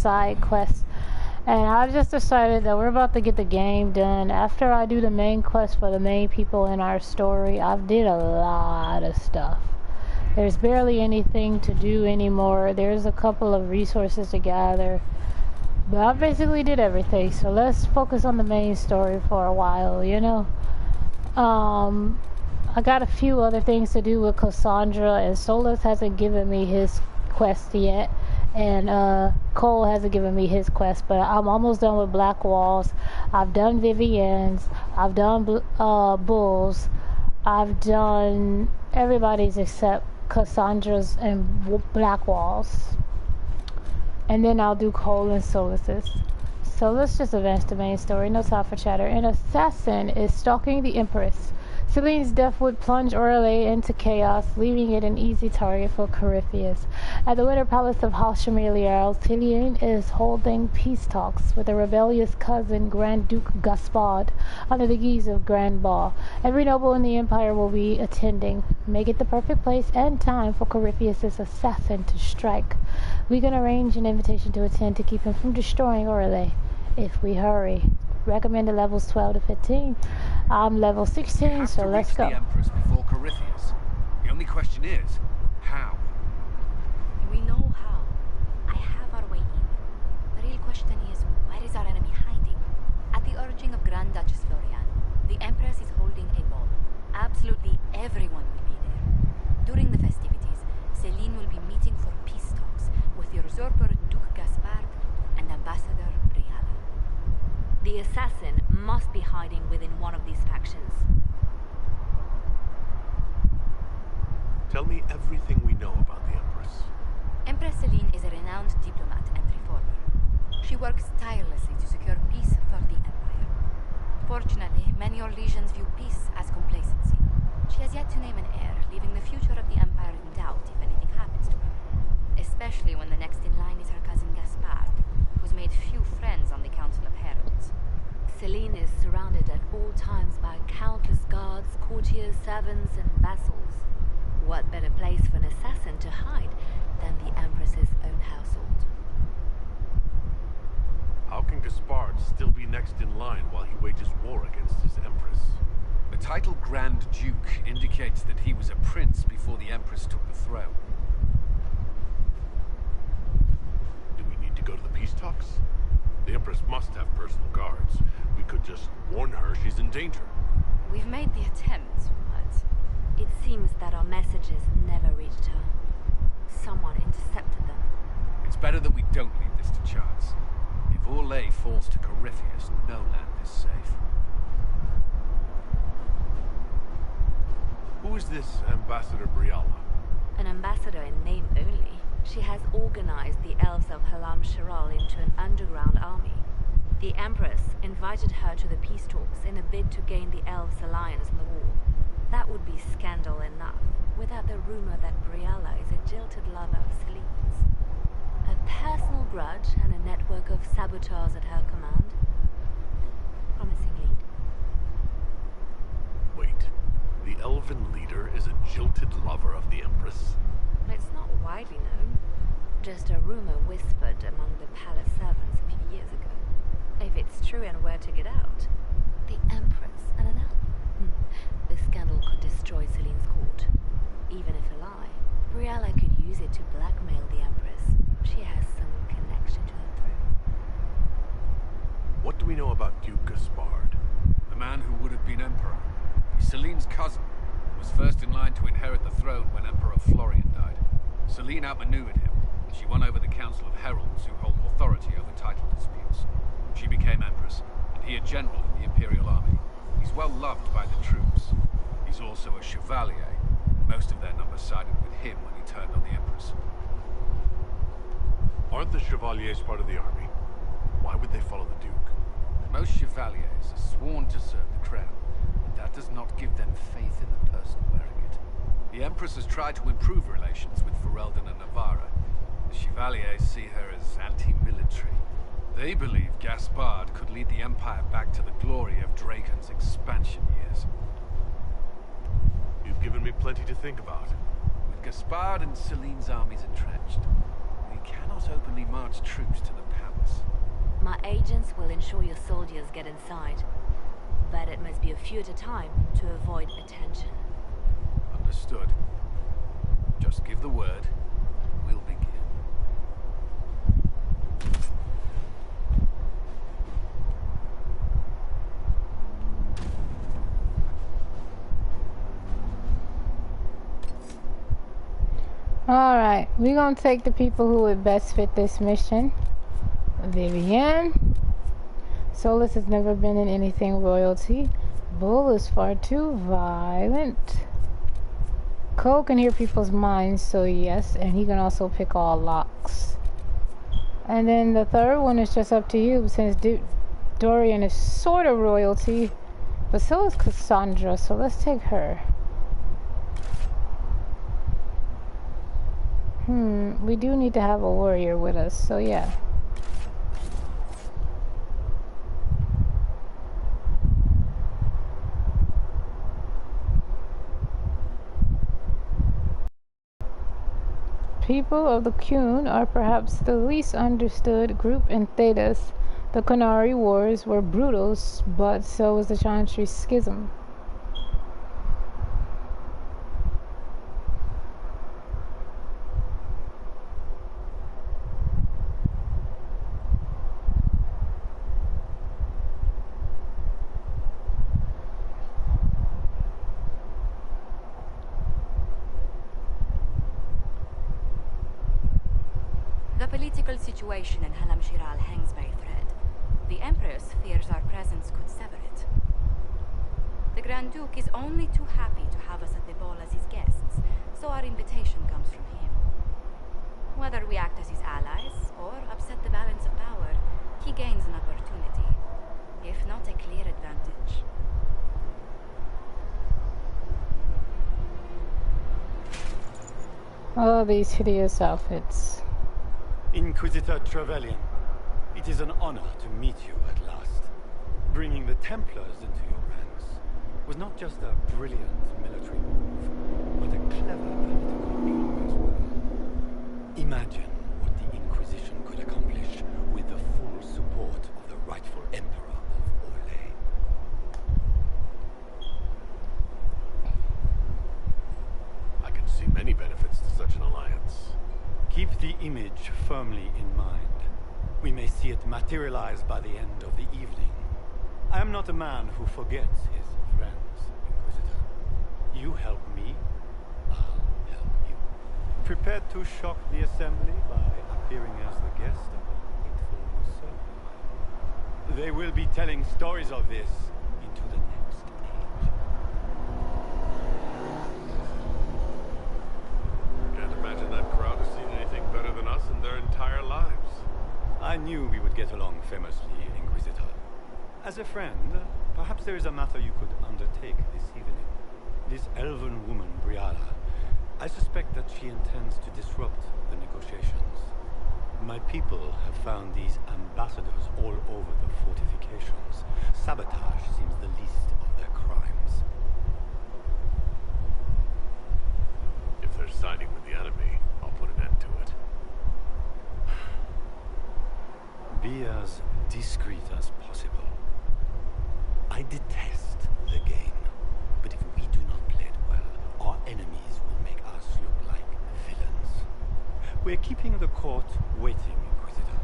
side quests. And I've just decided that we're about to get the game done. After I do the main quest for the main people in our story, I've did a lot of stuff. There's barely anything to do anymore. There's a couple of resources to gather. But I basically did everything. So let's focus on the main story for a while, you know? I got a few other things to do with Cassandra, and Solus hasn't given me his quest yet. And Cole hasn't given me his quest, but I'm almost done with Black Walls. I've done Vivienne's. I've done Bull's. I've done everybody's except Cassandra's and Black Walls. And then I'll do Cole and Solus's. So let's just advance the main story. No time for chatter. An assassin is stalking the Empress. Celine's death would plunge Orlais into chaos, leaving it an easy target for Corypheus. At the Winter Palace of Halshameliel, Celine is holding peace talks with a rebellious cousin, Grand Duke Gaspard, under the guise of Grand Ball. Every noble in the Empire will be attending. Make it the perfect place and time for Corypheus' assassin to strike. We can arrange an invitation to attend to keep him from destroying Orlais, if we hurry. Recommended levels 12 to 15. I'm level 16, so let's go. The Empress before Corypheus. The only question is, how? We know how. I have our way in. The real question is, where is our enemy hiding? At the urging of Grand Duchess Florian, the Empress is holding a ball. Absolutely everyone will be there. During the festivities, Celine will be meeting for peace talks with the usurper Duke Gaspard and Ambassador Briala. The assassin must be hiding within one of these factions. Tell me everything we know about the Empress. Empress Celine is a renowned diplomat and reformer. She works tirelessly to secure peace for the Empire. Fortunately, many Orlesians view peace as complacency. She has yet to name an heir, leaving the future of the Empire in doubt if anything happens to her. Especially when the next in line is her cousin Gaspard, who's made few friends on the Council of Heralds. Celine is surrounded at all times by countless guards, courtiers, servants, and vassals. What better place for an assassin to hide than the Empress's own household? How can Gaspard still be next in line while he wages war against his Empress? The title Grand Duke indicates that he was a prince before the Empress took the throne. Do we need to go to the peace talks? The Empress must have personal guards. We could just warn her she's in danger. We've made the attempt, but it seems that our messages never reached her. Someone intercepted them. It's better that we don't leave this to chance. If Orlais falls to Corypheus, no land is safe. Who is this Ambassador Briala? An ambassador in name only. She has organized the elves of Halam Shiral into an underground army. The Empress invited her to the peace talks in a bid to gain the elves' alliance in the war. That would be scandal enough, without the rumor that Briala is a jilted lover of Celine's. A personal grudge and a network of saboteurs at her command. Promising lead. Wait, the elven leader is a jilted lover of the Empress? It's not widely known. Just a rumor whispered among the palace servants a few years ago. If it's true and were to get out, the Empress and an elf. The scandal could destroy Celine's court. Even if a lie, Briala could use it to blackmail the Empress. She has some connection to the throne. What do we know about Duke Gaspard? The man who would have been emperor. He's Celine's cousin. Was first in line to inherit the throne when Emperor Florian died. Celine outmaneuvered him. She won over the Council of Heralds, who hold authority over title disputes. She became Empress, and he a general in the Imperial Army. He's well loved by the troops. He's also a chevalier. Most of their number sided with him when he turned on the Empress. Aren't the Chevaliers part of the army? Why would they follow the Duke? Most chevaliers are sworn to serve the crown, but that does not give them faith in the person wearing it. The Empress has tried to improve relations with Ferelden and Navarra. The Chevaliers see her as anti-military. They believe Gaspard could lead the Empire back to the glory of Draken's expansion years. You've given me plenty to think about. With Gaspard and Celine's armies entrenched, we cannot openly march troops to the My agents will ensure your soldiers get inside. But it must be a few at a time to avoid attention. Understood. Just give the word. We'll begin. Alright, we're gonna take the people who would best fit this mission. Vivienne. Solus has never been in anything royalty. Bull is far too violent. Cole can hear people's minds, so yes, and he can also pick all locks. And then the third one is just up to you, since Dorian is sort of royalty, but so is Cassandra, so let's take her. We do need to have a warrior with us, so yeah. People of the Qun are perhaps the least understood group in Thedas. The Qunari Wars were brutal, but so was the Chantry Schism. The political situation in Halam Shiral hangs by a thread. The Empress fears our presence could sever it. The Grand Duke is only too happy to have us at the ball as his guests, so our invitation comes from him. Whether we act as his allies or upset the balance of power, he gains an opportunity, if not a clear advantage. Oh, these hideous outfits. Inquisitor Trevelyan, it is an honor to meet you at last. Bringing the Templars into your ranks was not just a brilliant military move, but a clever political move as well. Imagine what the Inquisition could accomplish with the full support of the rightful Emperor of Orlais. I can see many benefits to such an alliance. Keep the image firmly in mind. We may see it materialize by the end of the evening. I am not a man who forgets his friends, Inquisitor. You help me, I'll help you. Prepared to shock the Assembly by appearing as the guest of a hateful usurper? They will be telling stories of this into the next age. Can't imagine that crowd has seen anything better than us in their entire lives. I knew we would get along famously, Inquisitor. As a friend, perhaps there is a matter you could undertake this evening. This elven woman, Briala, I suspect that she intends to disrupt the negotiations. My people have found these ambassadors all over the fortifications. Sabotage seems the least of their crimes. If they're siding with the enemy, I'll put an end to it. Be as discreet as possible. I detest the game, but if we do not play it well, our enemies will make us look like villains. We're keeping the court waiting, Inquisitor.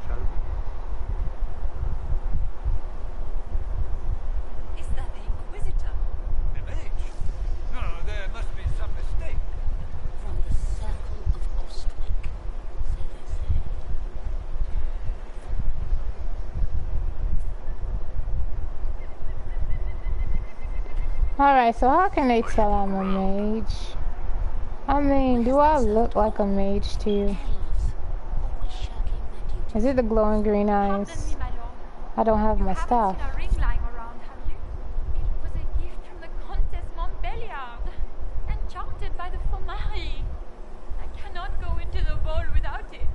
Shall we? Is that the Inquisitor? Age? No, there must be some mistake. From the circle of Ostwick, so they say. Alright, so how can they tell I'm a mage? I mean, do I look like a mage to you? Elves, always shirking their duties. Is it the glowing green Pardon eyes? me, my lord. I don't have You my haven't staff. seen a ring lying around, have you? It was a gift from the Countess Montbelliard, enchanted by the Fomari. I cannot go into the ball without it.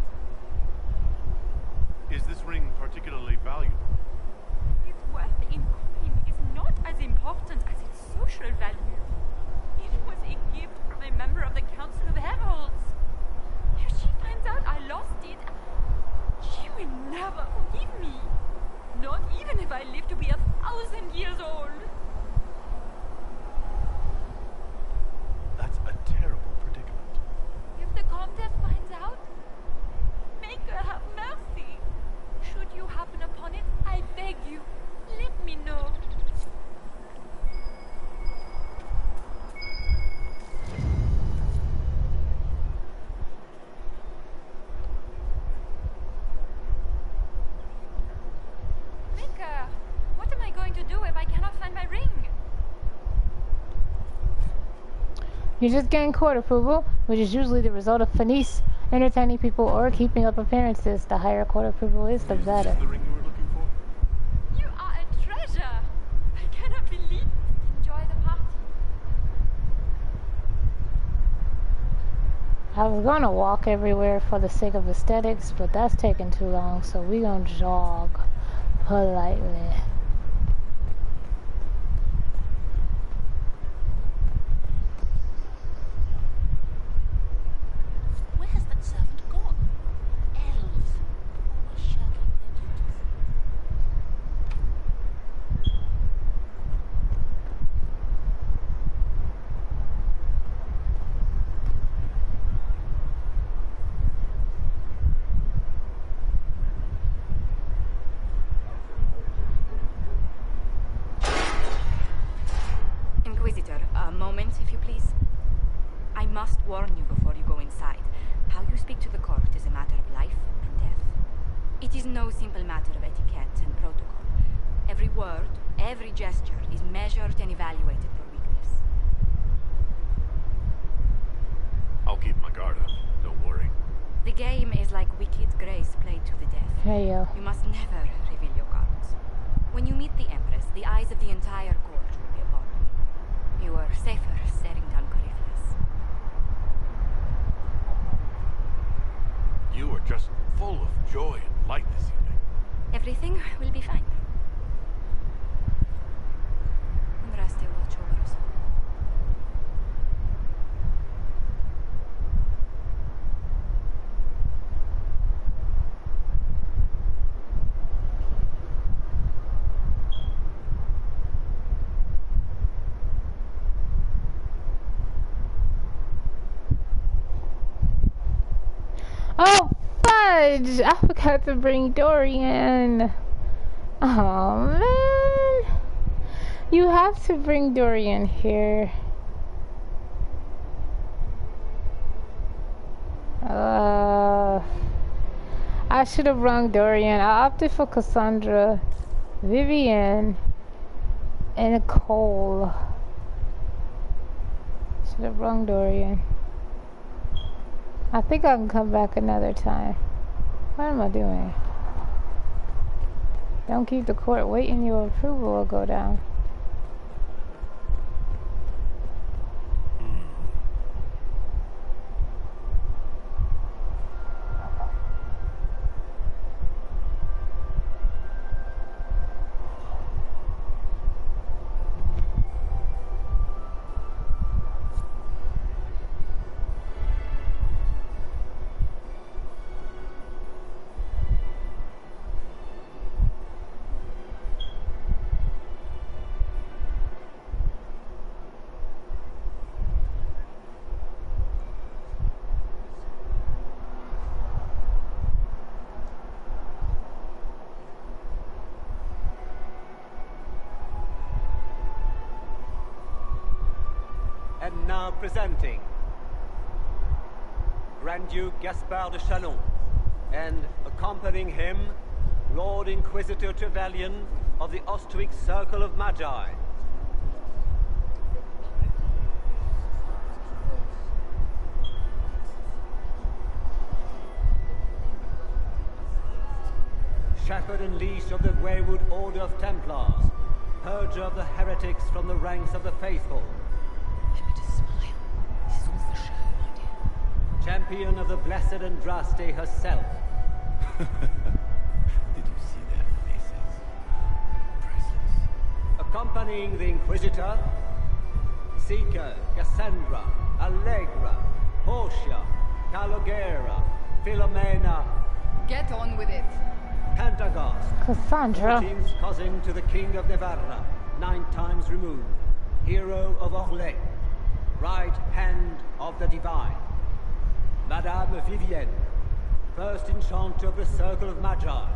Is this ring particularly valuable? Its worth in coin is not as important as its social value. It was a gift from a member of the Council of Heralds. If she finds out I lost it, she will never forgive me. Not even if I live to be 1,000 years old. That's a terrible predicament. If the Comtesse finds out, make her have mercy. Should you happen upon it, I beg you, let me know. Maker, what am I going to do if I cannot find my ring? You're just getting court approval, which is usually the result of finesse, entertaining people, or keeping up appearances. The higher court approval is, the better. Is this the ring you were looking for? You are a treasure. I cannot believe. Enjoy the party. I was gonna walk everywhere for the sake of aesthetics, but that's taking too long, so we gonna jog politely. Where has that servant gone? Elves. Always shirking their duties. Inquisitor, a moment, if you please. I must warn you before you go inside. How you speak to the court is a matter of life and death. It is no simple matter of etiquette and protocol. Every word, every gesture is measured and evaluated for weakness. I'll keep my guard up. Don't worry. The game is like Wicked Grace played to the death. Hey yo. You must never reveal your cards. When you meet the Empress, the eyes of the entire court will be upon you. You are safer staring down Corypheus. You are just full of joy and light this evening. Everything will be fine. Andraste watch over us. Oh, fudge! I forgot to bring Dorian. Oh, man. You have to bring Dorian here. I should have rung Dorian. I opted for Cassandra, Vivienne, and Cole. Should have rung Dorian. I think I can come back another time. What am I doing? Don't keep the court waiting. Your approval will go down. And now presenting Grand Duke Gaspard de Chalon, and accompanying him, Lord Inquisitor Trevelyan of the Ostwick Circle of Magi. Shepherd and leash of the Wayward Order of Templars, purger of the heretics from the ranks of the faithful. Remember to smile. This is all for show, my dear. Champion of the Blessed Andraste herself. Did you see their faces? Priceless. Accompanying the Inquisitor, Seeker, Cassandra, Allegra, Portia, Calogera, Philomena. Get on with it. Pentagast, Cassandra. Team's cousin to the King of Navarra, 9 times removed, hero of Orlais, right hand of the Divine. Madame Vivienne, first enchanter of the Circle of Magi,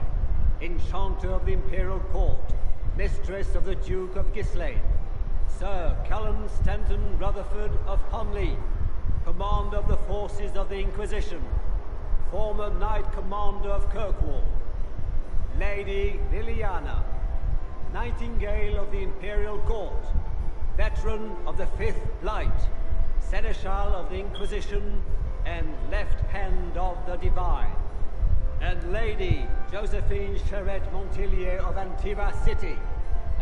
enchanter of the Imperial Court, mistress of the Duke of Ghislaine, Sir Callum Stanton Rutherford of Humley, commander of the forces of the Inquisition, former Knight Commander of Kirkwall, Lady Liliana, Nightingale of the Imperial Court, veteran of the Fifth Light, Seneschal of the Inquisition, and left hand of the Divine, and Lady Josephine Charette Montilier of Antiva City,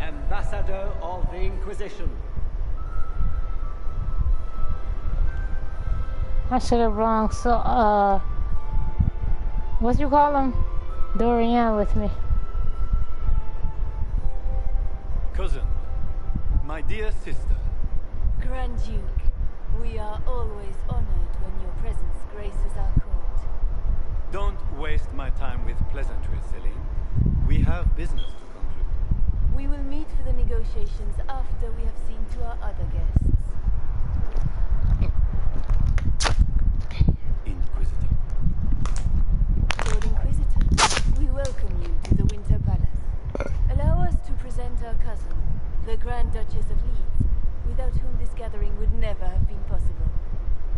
Ambassador of the Inquisition. I should have brought what you call him? Dorian with me. Cousin, my dear sister. Grand Duke, we are always honored when your presence graces our court. Don't waste my time with pleasantries, Celine. We have business to conclude. We will meet for the negotiations after we have seen to our other guests. Inquisitor. Lord Inquisitor, we welcome you to the Winter Palace. Allow us to present our cousin, the Grand Duchess of Leeds, without whom this gathering would never have been possible.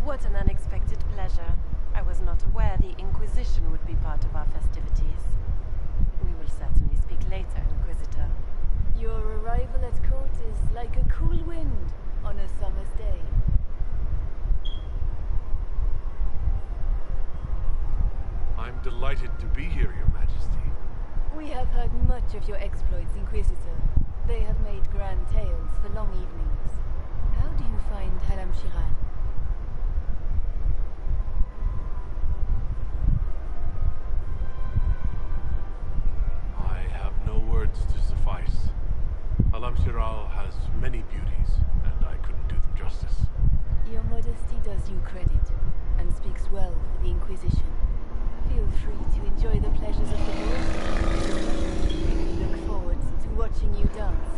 What an unexpected pleasure. I was not aware the Inquisition would be part of our festivities. We will certainly speak later, Inquisitor. Your arrival at court is like a cool wind on a summer's day. I'm delighted to be here, Your Majesty. We have heard much of your exploits, Inquisitor. They have made grand tales for long evenings. How do you find Halam Shiral? I have no words to suffice. Alam Shiral has many beauties, and I couldn't do them justice. Your modesty does you credit, and speaks well for the Inquisition. Feel free to enjoy the pleasures of the court. We look forward to watching you dance.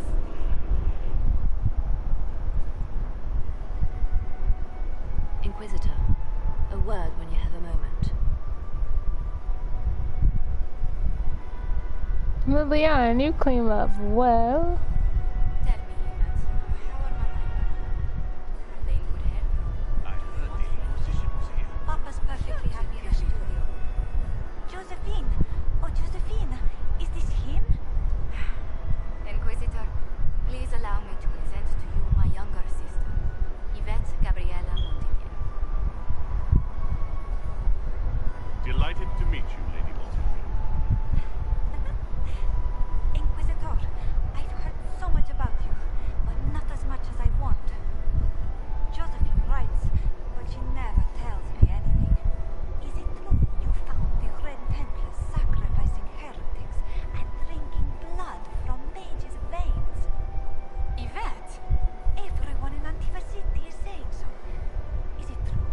Inquisitor, a word when you have a moment. Liliana, you clean up well. Tell me, humans, how are my people? Are they in good health? I heard the Inquisition was here. Papa's perfectly happy in the studio. Josephine! Oh, Josephine! Is this him? Inquisitor, please allow me to present to you my younger sister, Yvette Gabriella Montilier. Delighted to meet you, Lady Montilier. Inquisitor, I've heard so much about you, but not as much as I want. Josephine writes, but she never tells me anything. Is it true you found the Red Templars sacrificing heretics and drinking blood from mages' veins? Yvette? Everyone in Antiva City is saying so. Is it true?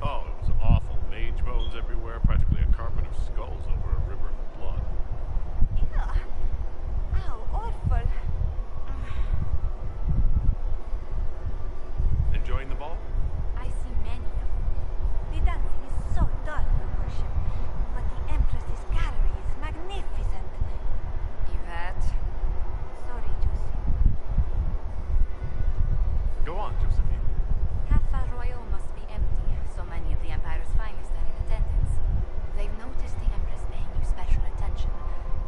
Oh, it was awful. Mage bones everywhere, practically a carpet of skulls over a river of blood. Ugh. How awful. Enjoying the ball? I see many of them. The dancing is so dull, Your Worship, but the Empress's gallery is magnificent. Yvette? Sorry, Josie. Go on, Josephine. Cafe Royal must be empty. So many of the Empire's finest are in attendance. They've noticed the Empress paying you special attention,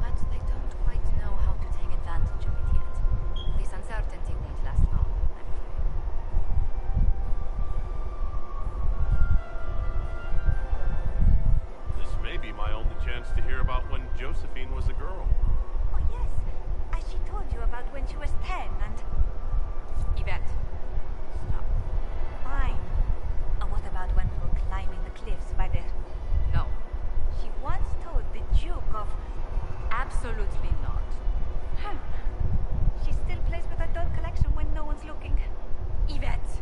but they don't quite know how to take advantage of it yet. This uncertainty won't last long, I'm afraid. This may be my only chance to hear about when Josephine was a girl. Oh, yes. As she told you about when she was 10 and... Yvette, stop. Fine. What about when we were climbing the cliffs by the... No. She once told the Duke of... Absolutely not. Huh. She still plays with her doll collection when no one's looking. Yvette,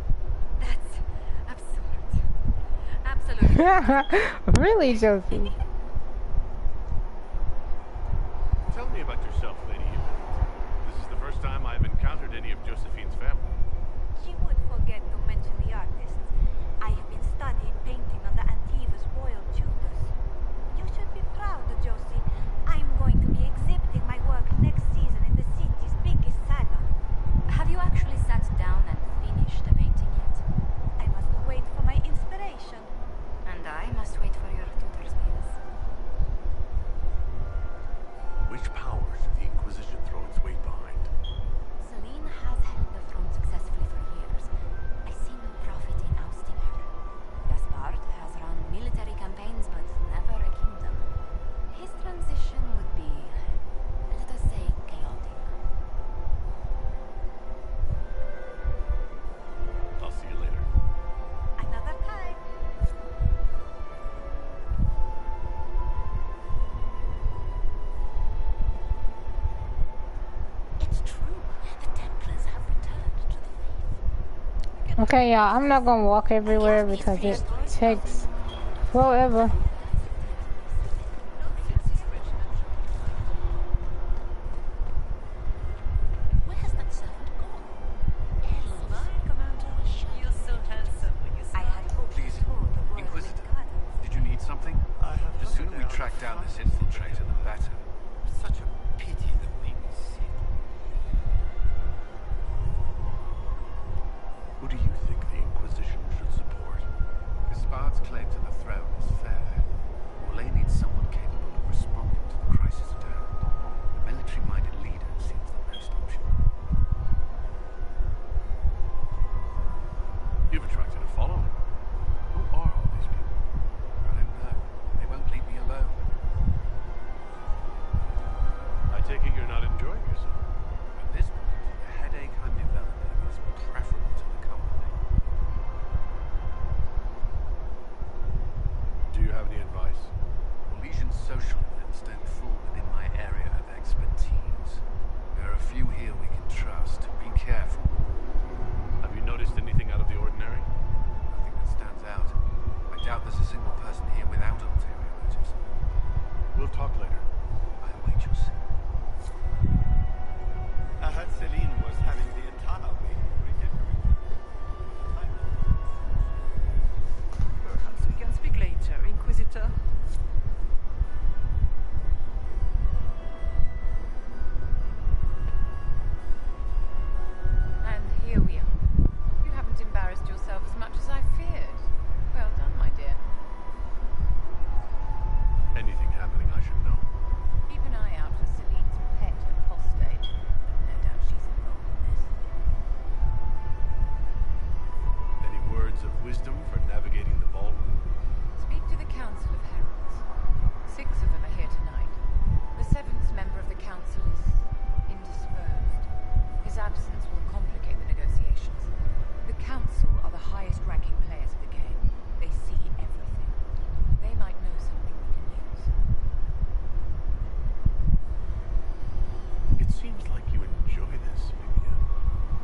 that's absurd. Absolutely Really, Josie? Tell me about yourself, Lady Yvette. This is the first time I've encountered any of Josephine's family. She would forget to mention the artists. I have been studying painting under Antiva's royal tutors. You should be proud, Josie. I'm going to be exhibiting my work next season in the city's biggest salon. Have you actually sat down and finished the painting yet? I must wait for my inspiration. And I must wait for your tutor's bills. Which powers did the Inquisition throw its weight behind? Celine has held the throne successfully for years. I see no profit in ousting her. Gaspard has run military campaigns, but never a kingdom. His transition would be, let us say, chaotic. I'll see you later. Another time. It's true. The Templars have returned to the faith. Okay, y'all, I'm not gonna walk everywhere because it takes forever. Where has that servant gone? Commander, you're so handsome when you I had hoped Please, to tour the royal Inquisitor, gardens. did you need something? I have The sooner we no doubt track down this infiltrator, the better. Such a pity that we see. Who do you think the Inquisition should support? Gaspard's claim to the throne is fair. Orlais needs someone capable of responding to the crisis at hand. A military-minded leader seems the best option. You've attracted a following. Who are all these people? I don't know. They won't leave me alone. I take it you're not enjoying yourself. At this point, the headache I'm developing is preferable to the company. Do you have any advice? Orlesian's social events don't fall within my area of expertise. There are a few here we can trust. Be careful. Have you noticed anything out of the ordinary? Nothing that stands out. I doubt there's a single person here without ulterior motives. We'll talk later. I await your signal. I heard Celine was having the entire wing redecorated. Perhaps we can speak later, Inquisitor. And here we are. You haven't embarrassed yourself as much as I feared. Well done, my dear. Anything happening I should know? Keep an eye out for Celine's pet apostate. No doubt she's involved in this. Any words of wisdom for navigating the ballroom? Speak to the Council of Heralds. 6 of them are here tonight. The 7th member of the Council is indisposed. His absence will complicate the negotiations. The Council are the highest-ranking players of the game. They see everything. They might know something we can use. It seems like you enjoy this, Vivian.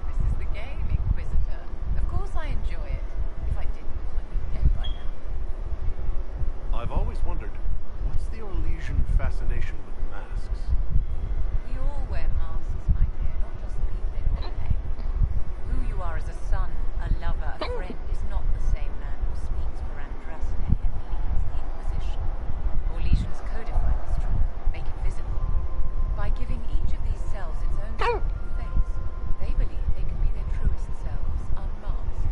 This is the game, Inquisitor. Of course I enjoy it. If I didn't, I'd be dead by now. I've always wondered, what's the Orlesian fascination with masks? We all wear masks, my dear, not just the people in your name. Who you are as a son, a lover, a friend is not the same man who speaks for Andraste and leads the Inquisition. Orlesians codify this truth, make it visible. By giving each of these selves its own distinct face, they believe they can be their truest selves, unmasked.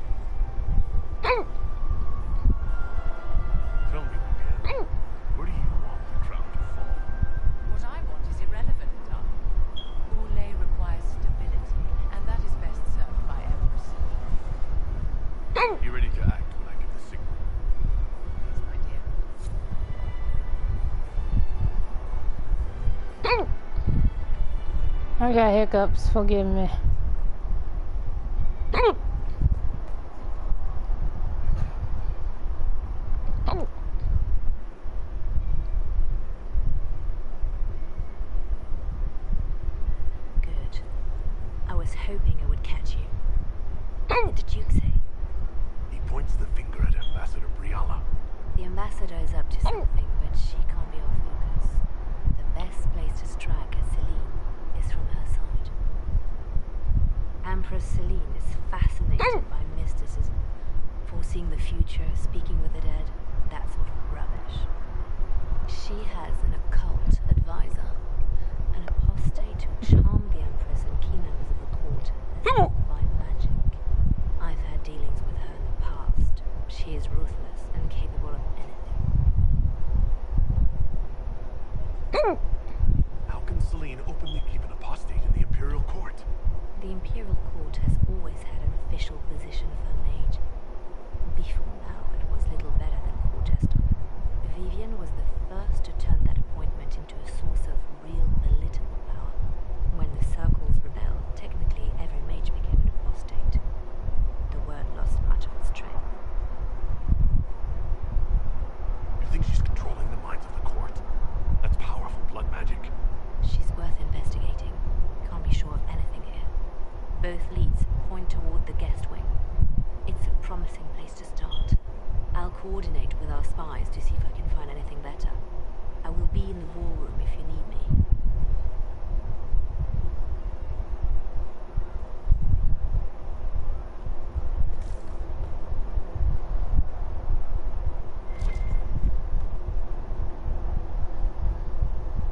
Tell me, Vivian, where do you want the crown to fall? What I want is irrelevant, darling. Orlais requires stability, and that is best served by Empress. You ready to act when I give the signal? Please, my dear. I got hiccups, forgive me. Good. I was hoping I would catch you. What did the Duke say? He points the finger at Ambassador Briala. Ambassador is up to something, but she can't be off focus. The best place to strike at Celine is from her side. Empress Celine is fascinated by mysticism, foreseeing the future, speaking with the dead, that sort of rubbish. She has an occult advisor, an apostate who charmed the Empress and key members of the court by magic. I've had dealings with her in the past. She is ruthless and capable of anything. How can Celine openly keep an apostate in the Imperial Court? The Imperial Court has always had an official position for a mage. Before now, it was little better than court jester. Vivian was the first to turn that appointment into a source of real political power. When the circles rebelled, technically every mage became an apostate. The word lost much of its strength. You think she's controlling the minds of the court? That's powerful blood magic. She's worth investigating. Can't be sure of anything here. Both leads point toward the guest wing. It's a promising place to start. I'll coordinate with our spies to see if I can find anything better. I will be in the ballroom if you need me.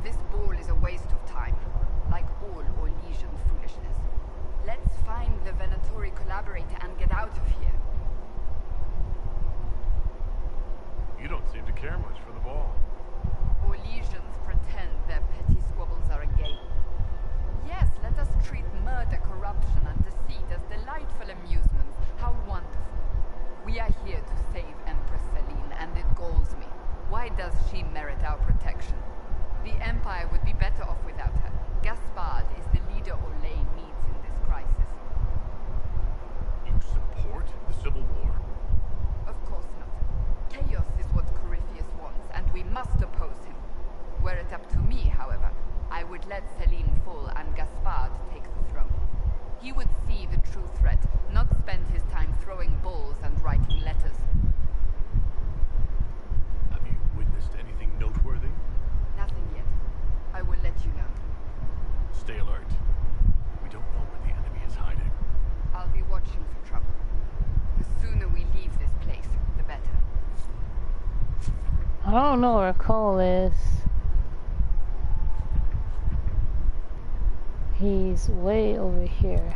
This ball is a waste of time, like all Orlesian foolishness. Let's find the Venatori collaborator and get out of here. You don't seem to care much for the ball. Orlesians pretend their petty squabbles are a game. Yes, let us treat murder, corruption, and deceit as delightful amusements. How wonderful. We are here to save Empress Celine, and it galls me. Why does she merit our protection? The Empire would be better off without her. Gaspard is the leader Orlais needs in this crisis. You support the Civil War? Of course not. Chaos is what Corypheus wants, and we must oppose him. Were it up to me, however, I would let Celine fall and Gaspard take the throne. He would see the true threat, not spend his time throwing balls and writing letters. Have you witnessed anything noteworthy? Nothing yet. I will let you know. Stay alert. We don't know where the enemy is hiding. I'll be watching for trouble. The sooner we leave this place, the better. I don't know where Cole is. He's way over here.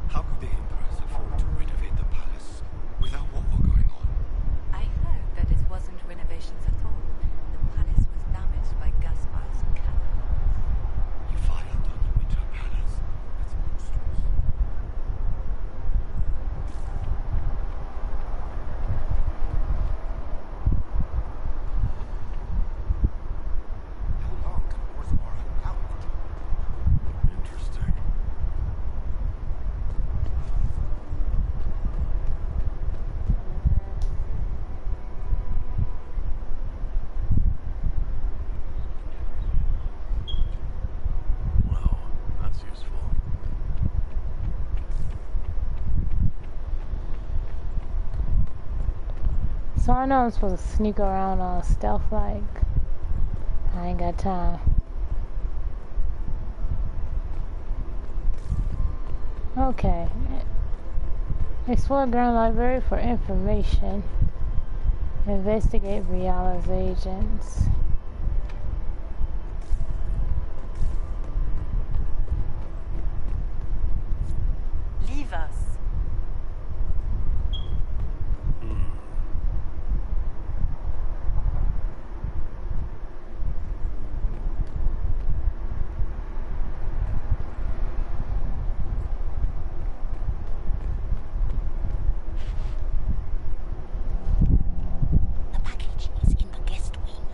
How could the Empress afford to renovate the palace without war going on? I heard that it wasn't renovations at all. The palace was damaged by Gaspard's cannon. He fired on the Winter Palace. That's monstrous. How long can wars war hold out? Interesting. Well, that's useful. So I know I'm supposed to sneak around stealth like. I ain't got time. Okay. Explore Grand Library for information. Investigate Riala's agents. Leave us. The package is in the guest wing.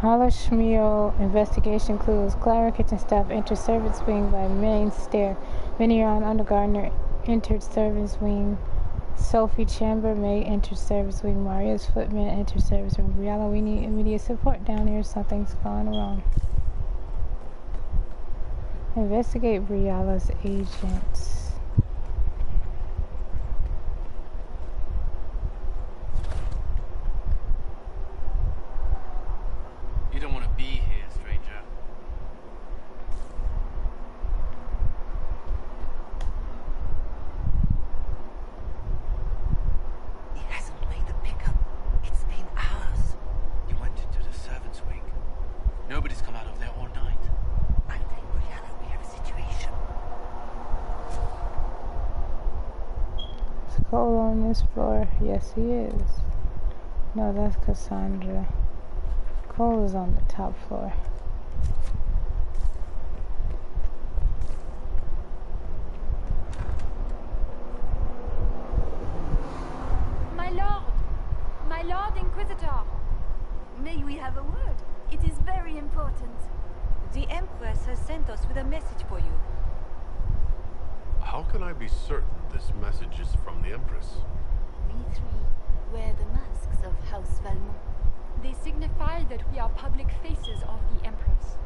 Halashmio investigation clues. Clara kitchen staff entered servants wing by main stair. Viniron undergardener entered servants wing. Sophie chambermaid entered service wing. Maria's footman entered service room. Brianna, we need immediate support down here. Something's gone wrong. Investigate Brianna's agents. You don't want to be here, stranger. He hasn't made the pickup. It's been hours. You went into the servants' wing. Nobody's come out of there all night. I think, Brianna, we have a situation. Is Cole on this floor? Yes, he is. No, that's Cassandra. Cole is on the top floor. My Lord Inquisitor. May we have a word? It is very important. The Empress has sent us with a message for you. How can I be certain this message is from the Empress? We three wear the masks of House Valmont. They signify that we are public faces of the Empress.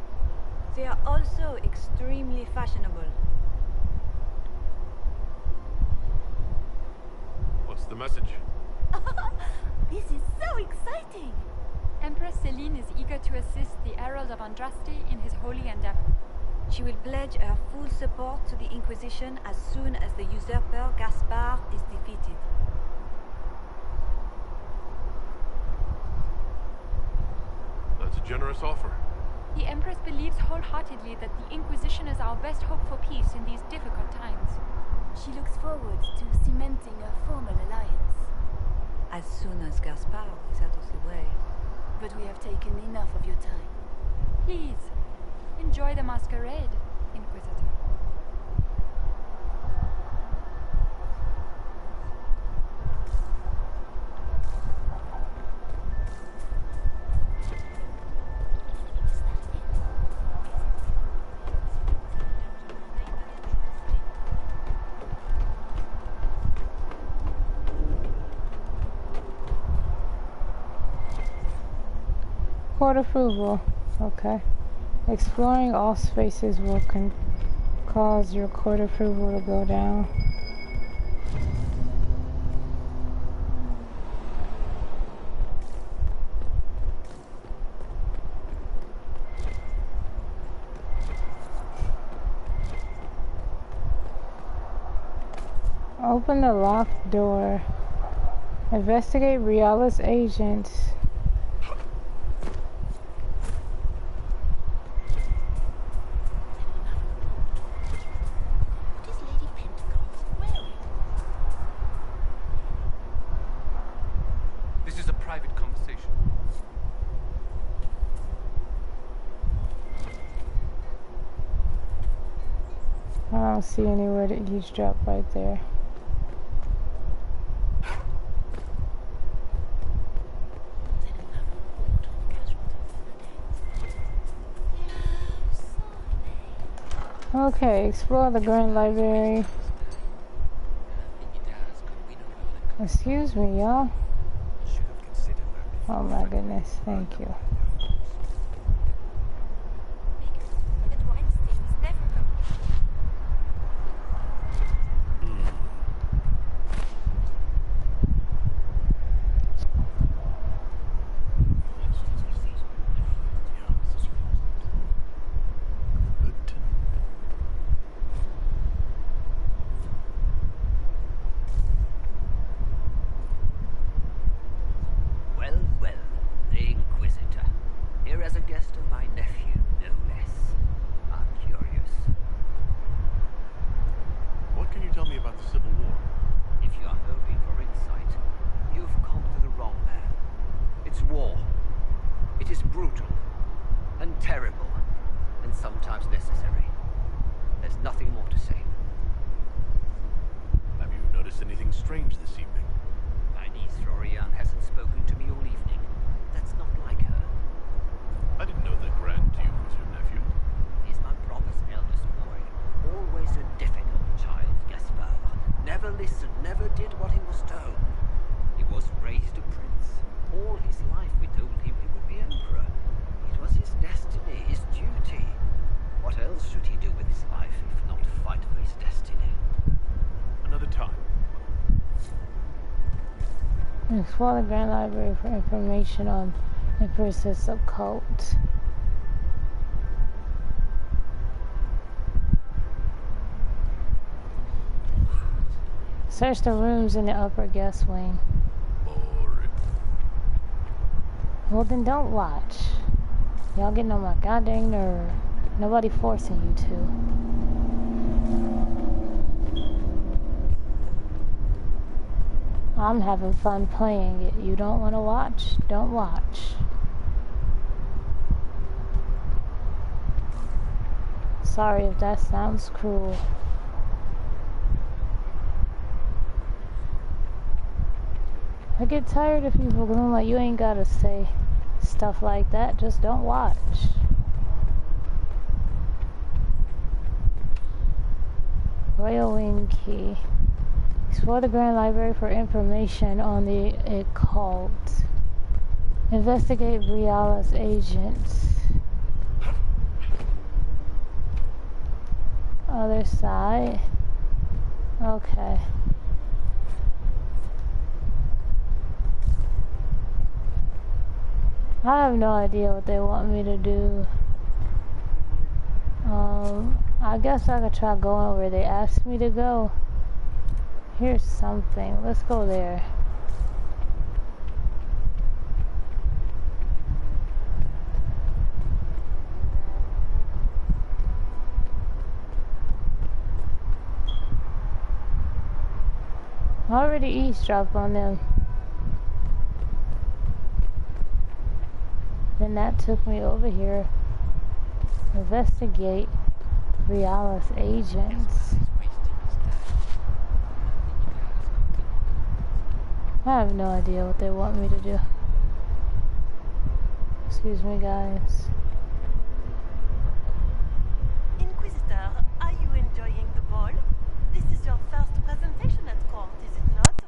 They are also extremely fashionable. What's the message? This is so exciting! Empress Celine is eager to assist the Herald of Andraste in his holy endeavor. She will pledge her full support to the Inquisition as soon as the usurper Gaspard is defeated. That's a generous offer. The Empress believes wholeheartedly that the Inquisition is our best hope for peace in these difficult times. She looks forward to cementing a formal alliance. As soon as Gaspard is out of the way. But we have taken enough of your time. Please, enjoy the masquerade, Inquisitor. Court approval. Okay. Exploring all spaces will cause your court approval to go down. Open the locked door. Investigate Riala's agents. This is a private conversation. I don't see anywhere to eavesdrop right there. Okay, explore the Grand Library. Excuse me, y'all. Oh my goodness, thank you. Explore the Grand Library for information on Empress's occult. Search the rooms in the upper guest wing. Boring. Well, then don't watch. Y'all getting on my goddamn nerve. Nobody forcing you to. I'm having fun playing it. You don't want to watch? Don't watch. Sorry if that sounds cruel. I get tired of people going like, you ain't gotta say stuff like that, just don't watch. Royal Wing Key. Explore the Grand Library for information on the occult. Investigate Briala's agents. Other side. Okay. I have no idea what they want me to do. I guess I could try going where they asked me to go. Here's something. Let's go there. I already eavesdropped on them. Then that took me over here. Investigate Briala's agents. I have no idea what they want me to do. Excuse me, guys. Inquisitor, are you enjoying the ball? This is your first presentation at court, is it not?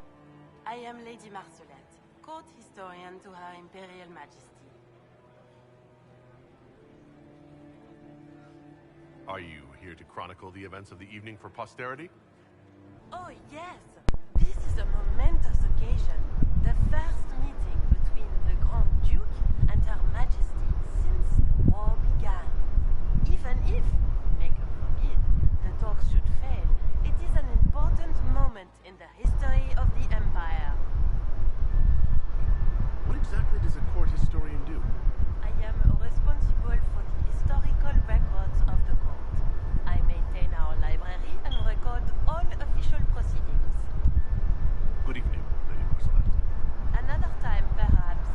I am Lady Marcelette, court historian to Her Imperial Majesty. Are you here to chronicle the events of the evening for posterity? Oh yes, this is a momentous occasion. The first meeting between the Grand Duke and Her Majesty since the war began. Even if, maker forbid, the talks should fail, it is an important moment in the history of the Empire. What exactly does a court historian do? I am responsible for the historical records of the court. I maintain our library and record all official proceedings. Good evening, Lady Marcelette. Another time, perhaps.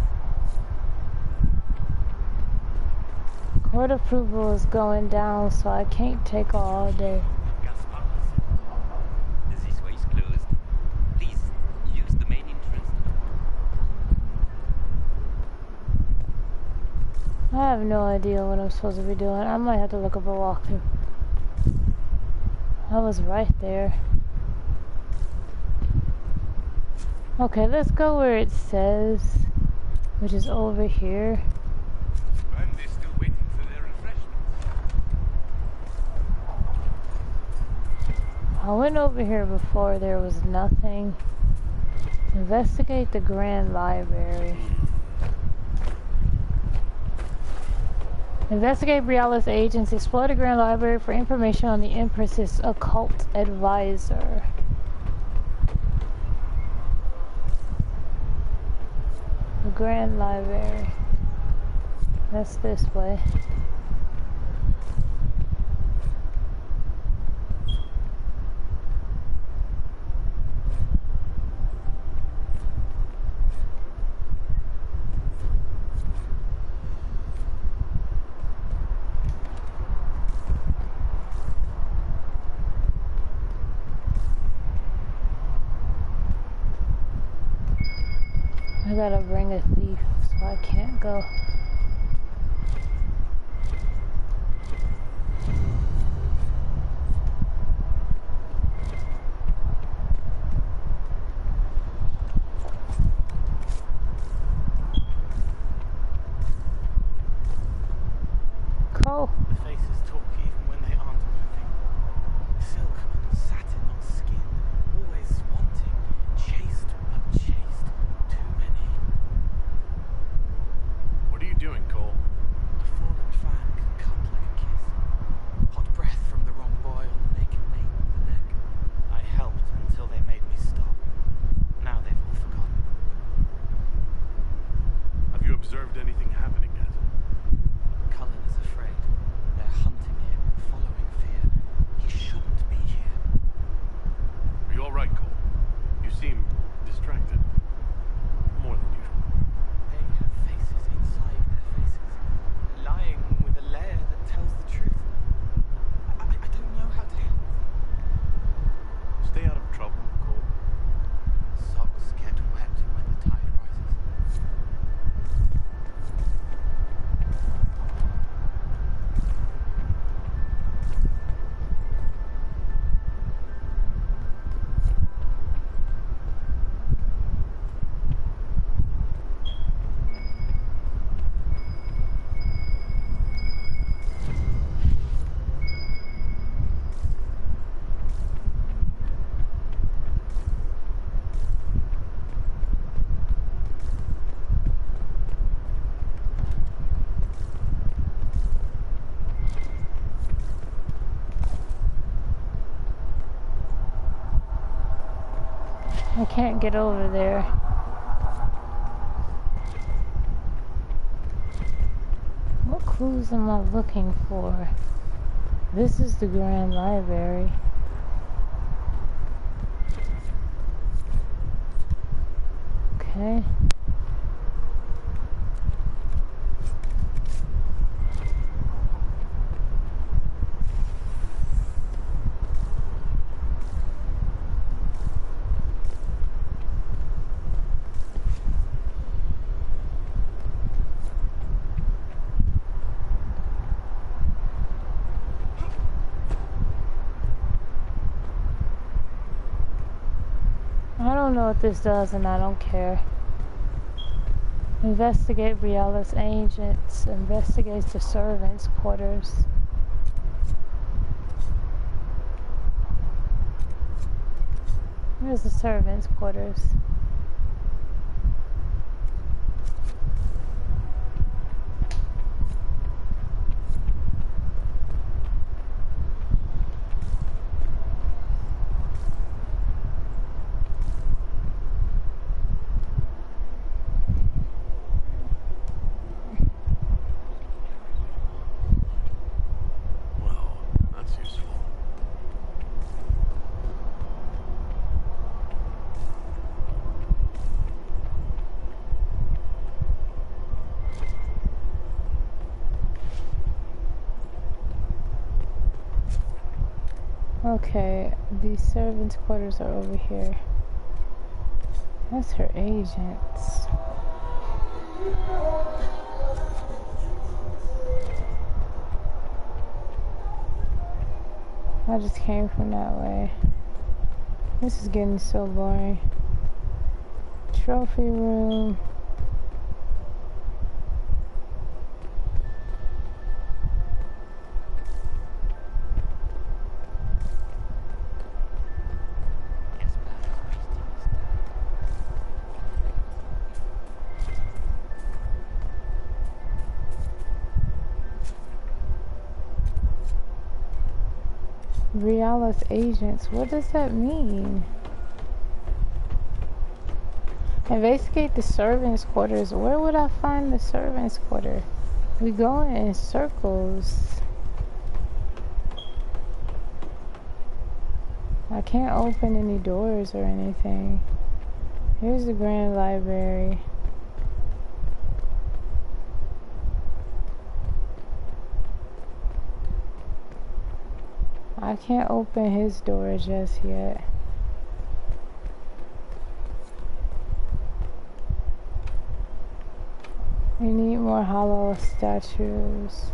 Court approval is going down, so I can't take all day. This way is closed. Please use the main entrance. I have no idea what I'm supposed to be doing. I might have to look up a walkthrough. I was right there. Okay, let's go where it says, which is over here. And they're still waiting for their refreshments. I went over here before, there was nothing. Investigate the Grand Library. Investigate Briala's agents. Explore the Grand Library for information on the Empress's occult advisor. The Grand Library. That's this way. I gotta bring a thief, so I can't go. Cool. Faces talk even when they aren't moving. Silk and satin on skin, always wanting, chaste but chaste, too observed anything happening yet? Cullen is afraid. They're hunting him, following fear. He shouldn't be here. Are you all right, Cole? You seem distracted. More than usual. They have faces inside their faces, lying with a lair that tells the truth. I don't know how to help them. Stay out of trouble, Cole. Socks get wet when the tide rises. I can't get over there. What clues am I looking for? This is the Grand Library. Okay. I don't know what this does and I don't care. Investigate Brialla's agents. Investigates the servants' quarters. Where's the servants' quarters? Okay, the servants' quarters are over here. That's her agents. I just came from that way. This is getting so boring. Trophy room. Brialla's agents, what does that mean? Investigate the servants' quarters. Where would I find the servants' quarter? We go in circles. I can't open any doors or anything. Here's the Grand Library. I can't open his door just yet. We need more hollow statues.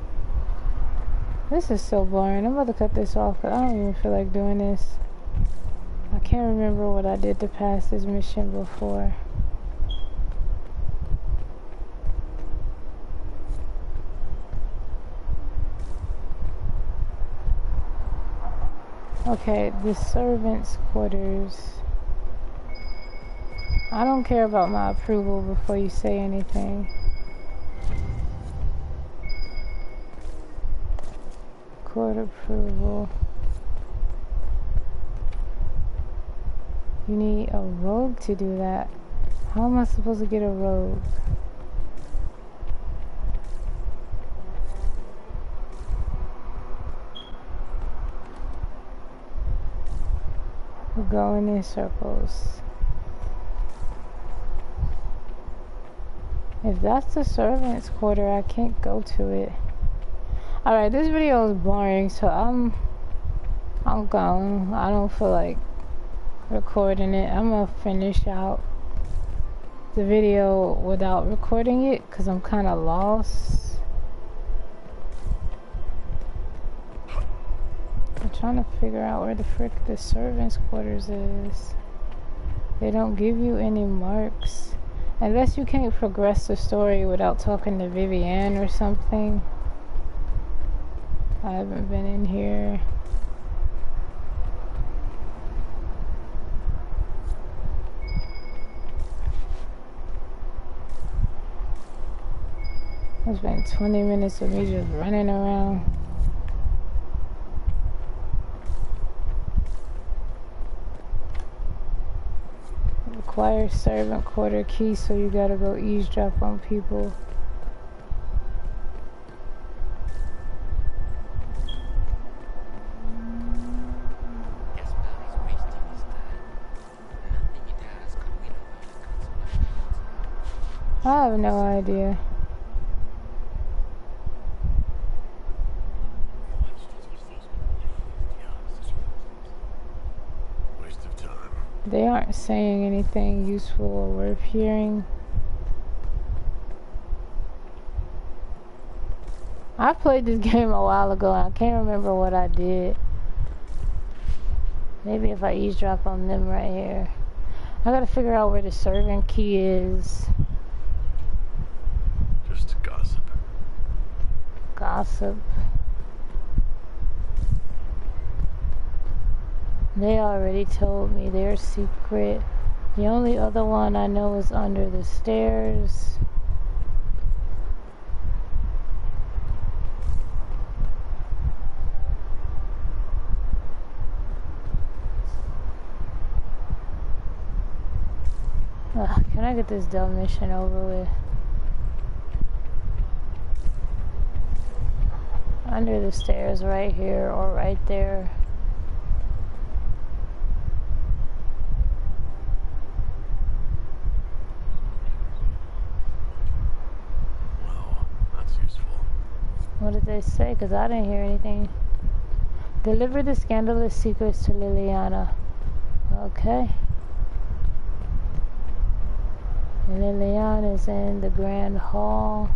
This is so boring. I'm about to cut this off because I don't even feel like doing this. I can't remember what I did to pass this mission before. Okay, the servants' quarters. I don't care about my approval before you say anything. Court approval. You need a rogue to do that. How am I supposed to get a rogue? going in circles. If that's the servant's quarter, I can't go to it. Alright, this video is boring, so I'm gone. I don't feel like recording it. I'm gonna finish out the video without recording it because I'm kind of lost. I'm trying to figure out where the frick the servant's quarters is. They don't give you any marks. Unless you can't progress the story without talking to Vivienne or something. I haven't been in here. It's been 20 minutes of me just running around. Require servant quarter key, so you gotta go eavesdrop on people. I have no idea. Waste of time. They aren't saying anything useful or worth hearing. I played this game a while ago and I can't remember what I did. Maybe if I eavesdrop on them right here. I gotta figure out where the servant key is. Just gossip. Gossip. They already told me their secret. The only other one I know is under the stairs. Ugh, can I get this dumb mission over with? Under the stairs right here or right there. Well, that's useful. What did they say? Because I didn't hear anything. Deliver the scandalous secrets to Liliana. Okay. Liliana is in the Grand Hall.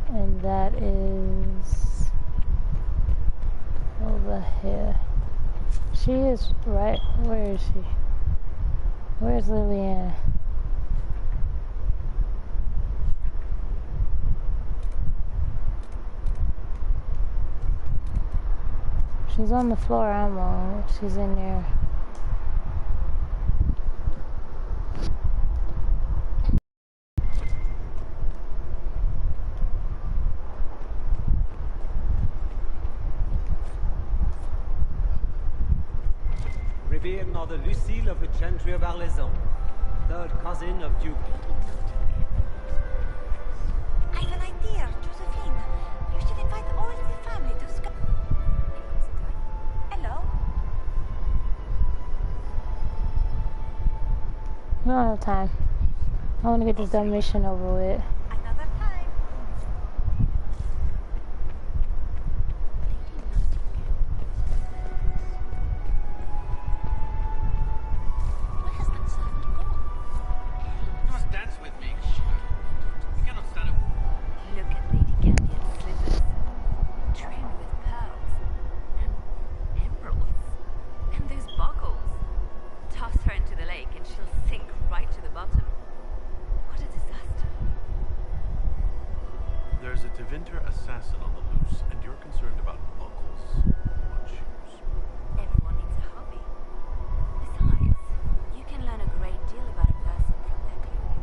And that is over here. She is right. Where is she? Where's Liliana? She's on the floor I'm on. She's in there. Revered Mother Lucille of the Gentry of Arlezon, third cousin of Duke. I have an idea, Josephine. You should invite all the family to Sky. Hello? We don't have time. I want to get this dumb mission over with. Another time. Where has that servant gone? You must dance with me. You cannot stand up. Look at Lady Gambion's slippers, trimmed with pearls and emeralds, and those buckles. Toss her into the lake and she'll sink right to the bottom. What a disaster. There's a Tevinter assassin on the loose, and you're concerned about buckles on shoes. Everyone needs a hobby. Besides, you can learn a great deal about a person from their clothing.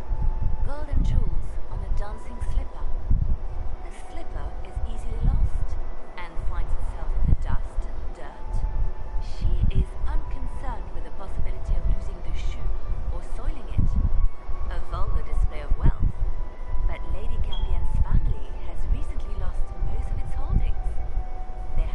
Golden jewels on a dancing slipper. The slipper is easily lost and finds itself in the dust and dirt. She is unconcerned with the possibility of losing the shoe or soiling it. A vulgar display of wealth. But Lady Gambion's family has recently lost most of its holdings. They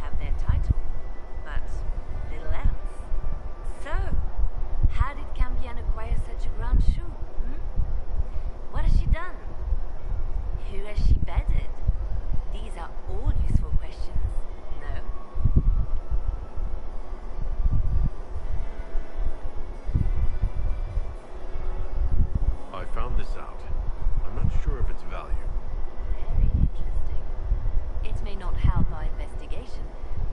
found this out. I'm not sure of its value. Very interesting. It may not help our investigation,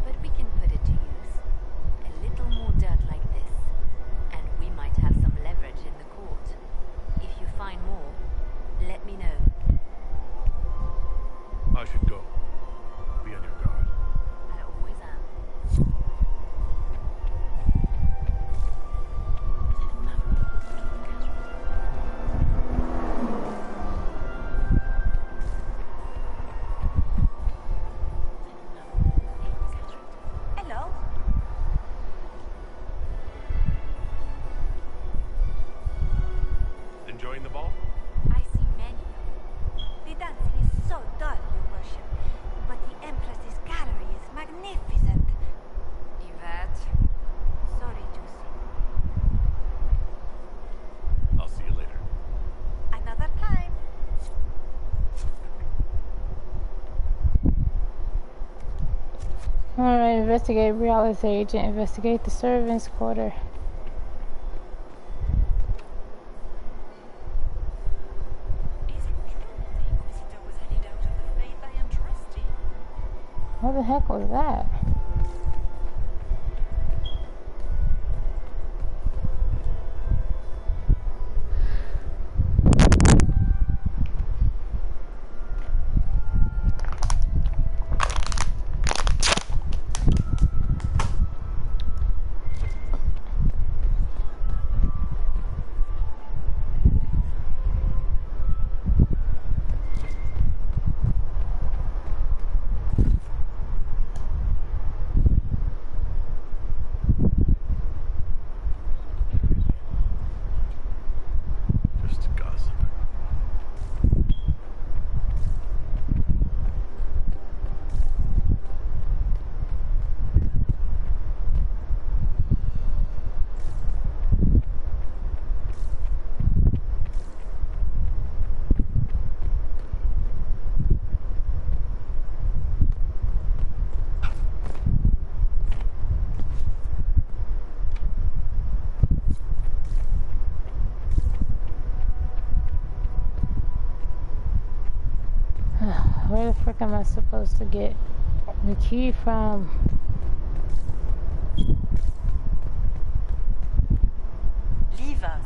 but we can put it to use. A little more dirt like this, and we might have some leverage in the court. If you find more, let me know. I should go. Be on your guard. I always am. Hello? Enjoying the ball? I see many. The dancing is so dull, Your Worship. But the Empress's gallery is magnificent. Yvette? Sorry, Juicy. I'll see you later. Another time. Alright, investigate Reality's agent. Investigate the servants' quarter. Is it true the Inquisitor was headed out of the faith I entrust in? What the heck was that? Just gossip. Where the frick am I supposed to get the key from? Leave us.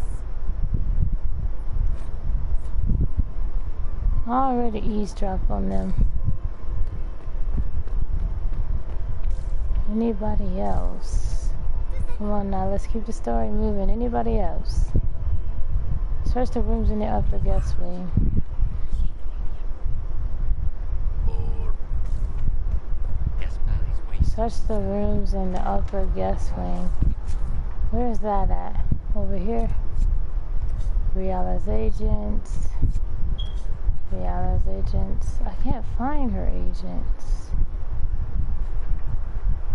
I already eavesdropped on them. Anybody else? Come on now, let's keep the story moving. Anybody else? Search the rooms in the upper guest wing. Search the rooms in the upper guest wing. Where is that at? Over here? Riala's agents. Riala's agents. I can't find her agents.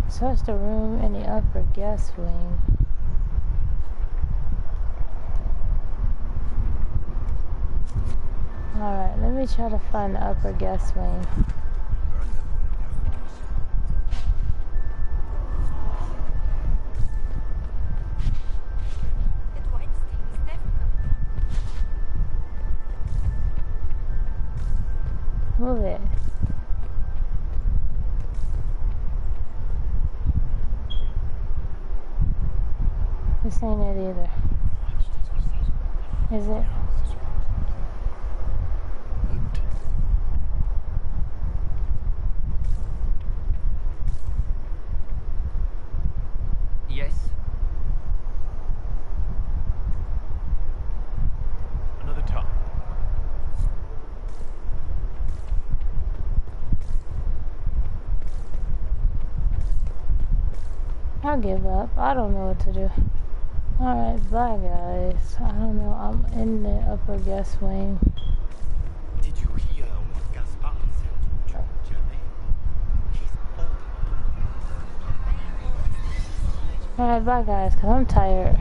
Search the room in the upper guest wing. Alright, let me try to find the upper guest wing. Move it. This ain't it either. Is it? Yes. Another time. I'll give up. I don't know what to do. Alright, bye guys. I don't know. I'm in the upper guest wing. Did you hear what Gaspard said to Germain? He's old. Alright, bye guys, because I'm tired.